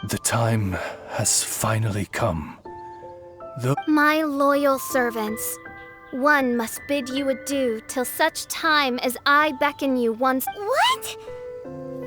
The time has finally come. My loyal servants, one must bid you adieu till such time as I beckon you once. What?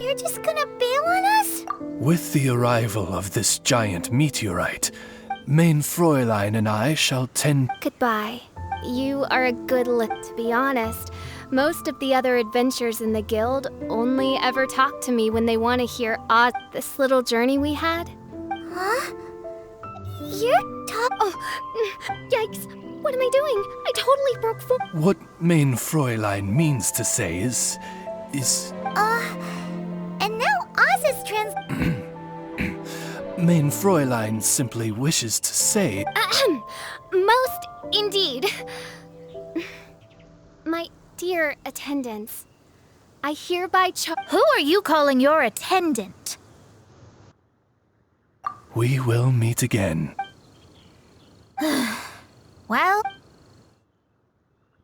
You're just gonna bail on us? With the arrival of this giant meteorite, Main Fräulein and I shall tend... Goodbye. You are a good to be honest. Most of the other adventurers in the guild only ever talk to me when they want to hear this little journey we had. Huh? You're Oh, yikes. What am I doing? I totally broke What Main Fräulein means to say is... And now Oz is Main Fräulein simply wishes to say... Most indeed. My dear attendants, I hereby Who are you calling your attendant? We will meet again. Well,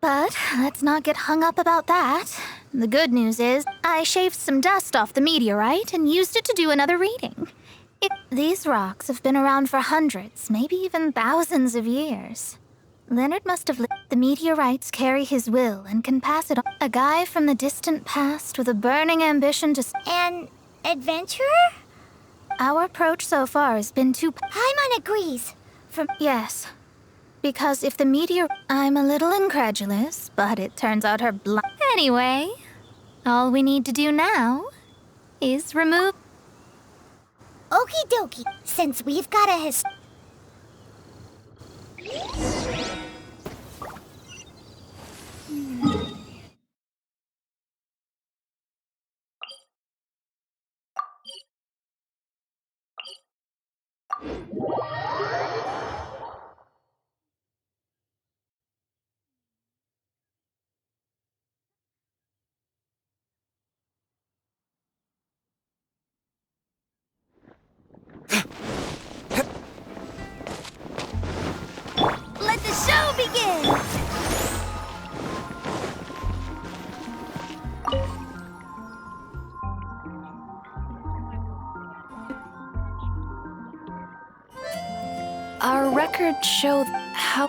but let's not get hung up about that. The good news is, I shaved some dust off the meteorite and used it to do another reading. These rocks have been around for hundreds, maybe even thousands of years. Leonard must have lived. The meteorites carry his will and can pass it on. A guy from the distant past with a burning ambition to... An adventurer? Our approach so far has been too... Paimon agrees. Yes. Because if the meteor... I'm a little incredulous, but it turns out her Anyway, all we need to do now is remove... Okie dokie, since we've got a Let the show begin! Our records show how...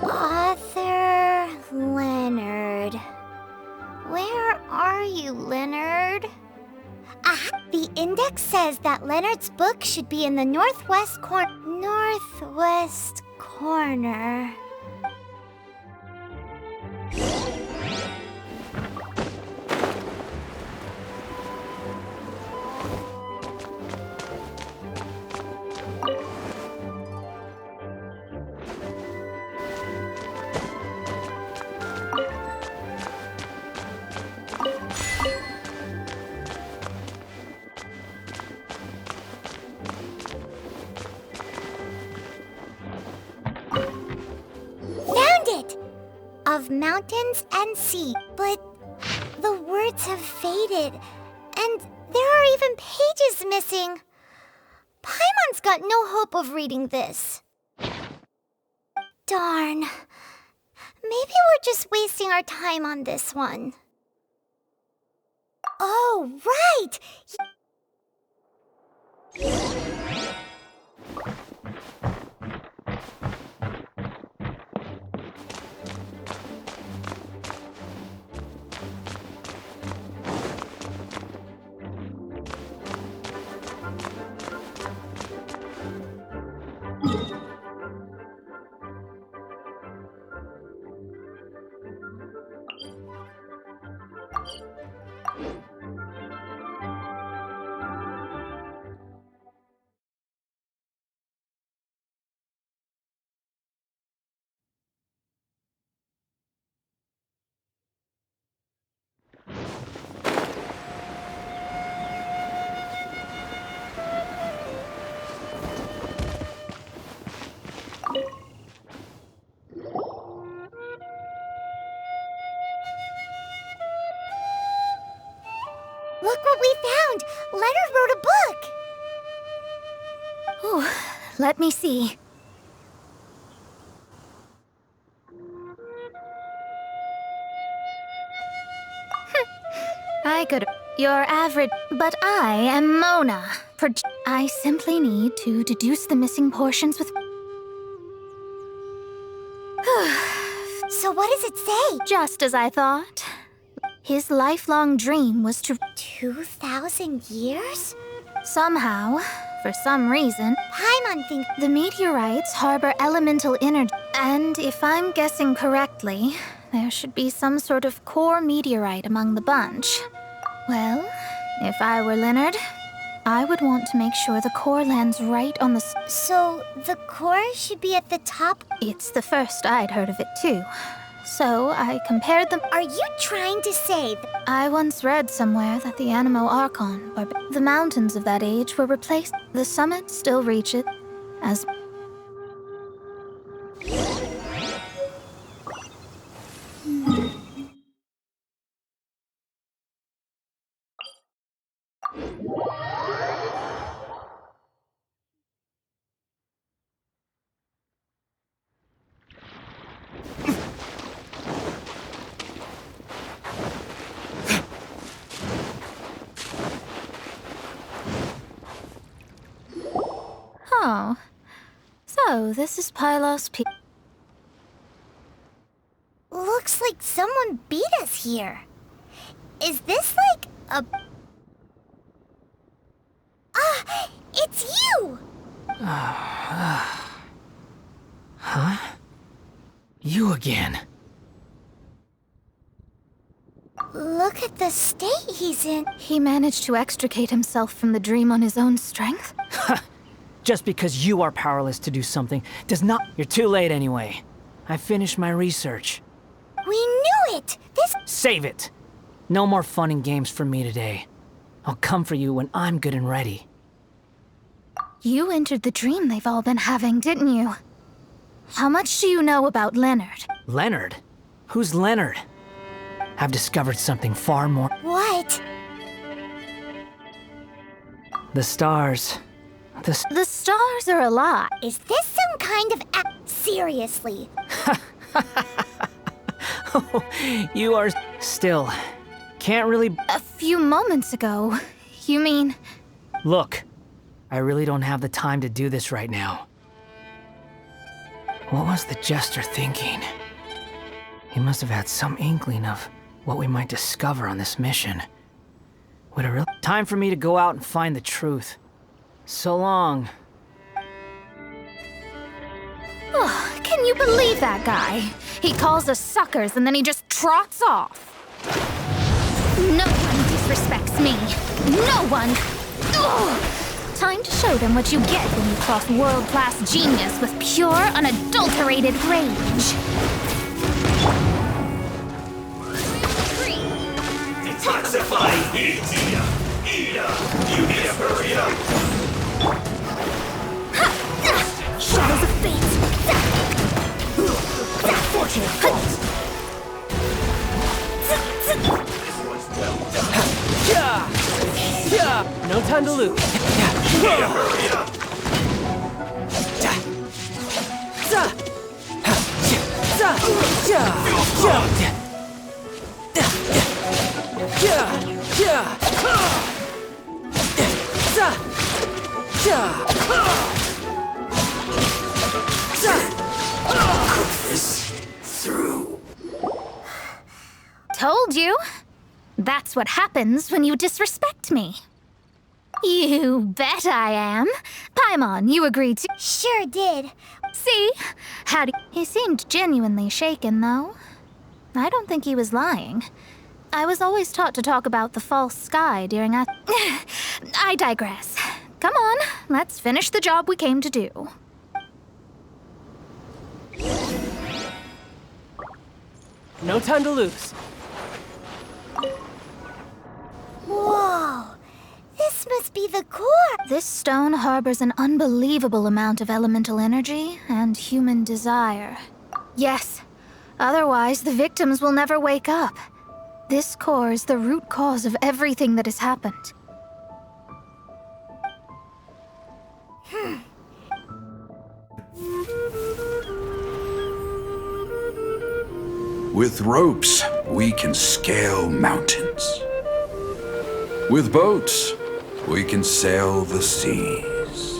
Author Leonard. Where are you, Leonard? Aha! The index says that Leonard's book should be in the northwest corner. Northwest corner. Of mountains and sea, but the words have faded, and there are even pages missing. Paimon's got no hope of reading this. Darn. Maybe we're just wasting our time on this one. Oh, right! Look what we found! Leonard wrote a book! Ooh, let me see. I could... Your average... But I am Mona. I simply need to deduce the missing portions with... So what does it say? Just as I thought. His lifelong dream was to... 2,000 years? Somehow, for some reason, Paimon thinks the meteorites harbor elemental energy. And if I'm guessing correctly, there should be some sort of core meteorite among the bunch. Well, if I were Leonard, I would want to make sure the core lands right on the... So the core should be at the top? It's the first I'd heard of it, too. So I compared them. Are you trying to say I once read somewhere that the Animo Archon, or the mountains of that age, were replaced. The summit still reaches as... Oh. So, this is Pylos P... Looks like someone beat us here. Is this like a... Ah! It's you! Huh? You again. Look at the state he's in. He managed to extricate himself from the dream on his own strength? Just because you are powerless to do something does not... You're too late anyway. I finished my research. We knew it! This... Save it! No more fun and games for me today. I'll come for you when I'm good and ready. You entered the dream they've all been having, didn't you? How much do you know about Leonard? Leonard? Who's Leonard? I've discovered something far more... What? The stars. The stars are a lie. Is this some kind of seriously? You are... Still. Can't really... A few moments ago. You mean... Look. I really don't have the time to do this right now. What was the Jester thinking? He must have had some inkling of what we might discover on this mission. Would it really... Time for me to go out and find the truth. So long. Oh, can you believe that guy? He calls us suckers and then he just trots off. No one disrespects me. No one. Ugh. Time to show them what you get when you cross world-class genius with pure, unadulterated rage. Detoxify! Ida! You need to hurry up! Shadows of fate! Unfortunate fault! No time to lose. You need to hurry up! This through. Told you. That's what happens when you disrespect me. You bet I am. Paimon, you agreed to... Sure did. See? He seemed genuinely shaken, though. I don't think he was lying. I was always taught to talk about the false sky during a... I digress. Come on, let's finish the job we came to do. No time to lose. Whoa. This must be the core. This stone harbors an unbelievable amount of elemental energy and human desire. Yes. Otherwise, the victims will never wake up. This core is the root cause of everything that has happened. With ropes, we can scale mountains. With boats, we can sail the seas.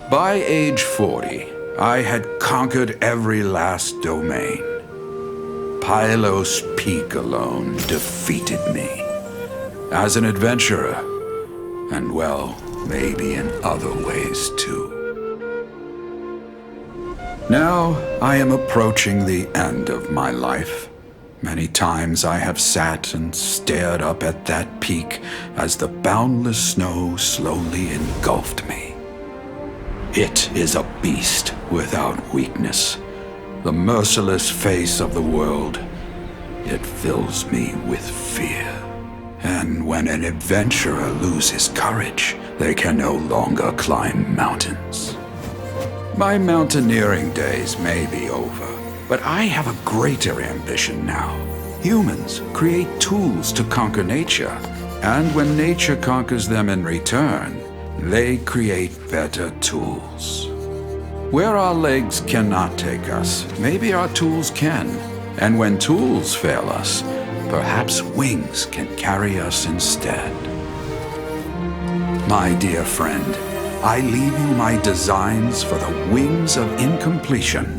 By age 40, I had conquered every last domain. Pylos Peak alone defeated me. As an adventurer, and well, maybe in other ways too. Now I am approaching the end of my life. Many times I have sat and stared up at that peak as the boundless snow slowly engulfed me. It is a beast without weakness, the merciless face of the world. It fills me with fear. And when an adventurer loses courage, they can no longer climb mountains. My mountaineering days may be over, but I have a greater ambition now. Humans create tools to conquer nature, and when nature conquers them in return, they create better tools. Where our legs cannot take us, maybe our tools can. And when tools fail us, perhaps wings can carry us instead. My dear friend, I leave you my designs for the wings of incompletion.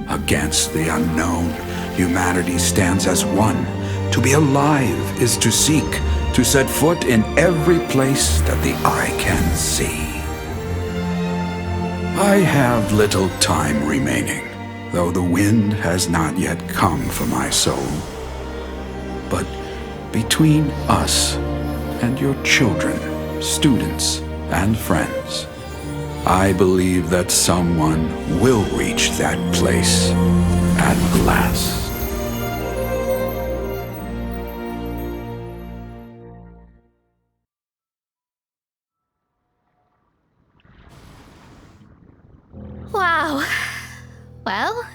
Against the unknown, humanity stands as one. To be alive is to seek, to set foot in every place that the eye can see. I have little time remaining, though the wind has not yet come for my soul. But between us and your children, students, and friends, I believe that someone will reach that place at last. Wow. Well,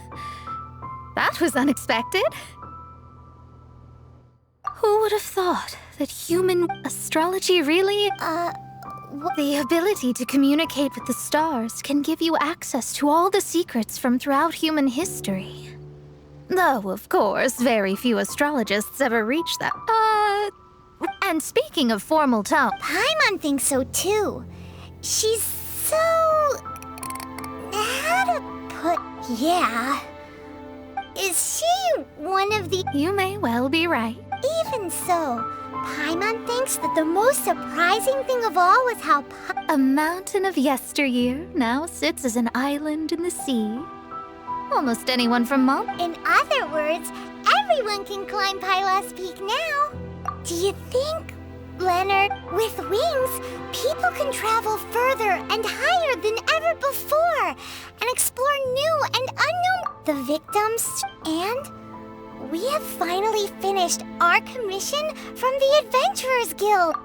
that was unexpected. Who would have thought that human astrology really... The ability to communicate with the stars can give you access to all the secrets from throughout human history. Though, of course, very few astrologists ever reach that. And speaking of formal tone... Paimon thinks so too. She's so... how to put... yeah. Is she one of the... You may well be right. Even so, Paimon thinks that the most surprising thing of all was how A mountain of yesteryear now sits as an island in the sea. Almost anyone from Mom. In other words, everyone can climb Pylos Peak now. Do you think, Leonard, with wings, people can travel further and higher than ever before and explore new and unknown the victims? And we have finally finished our commission from the Adventurers Guild.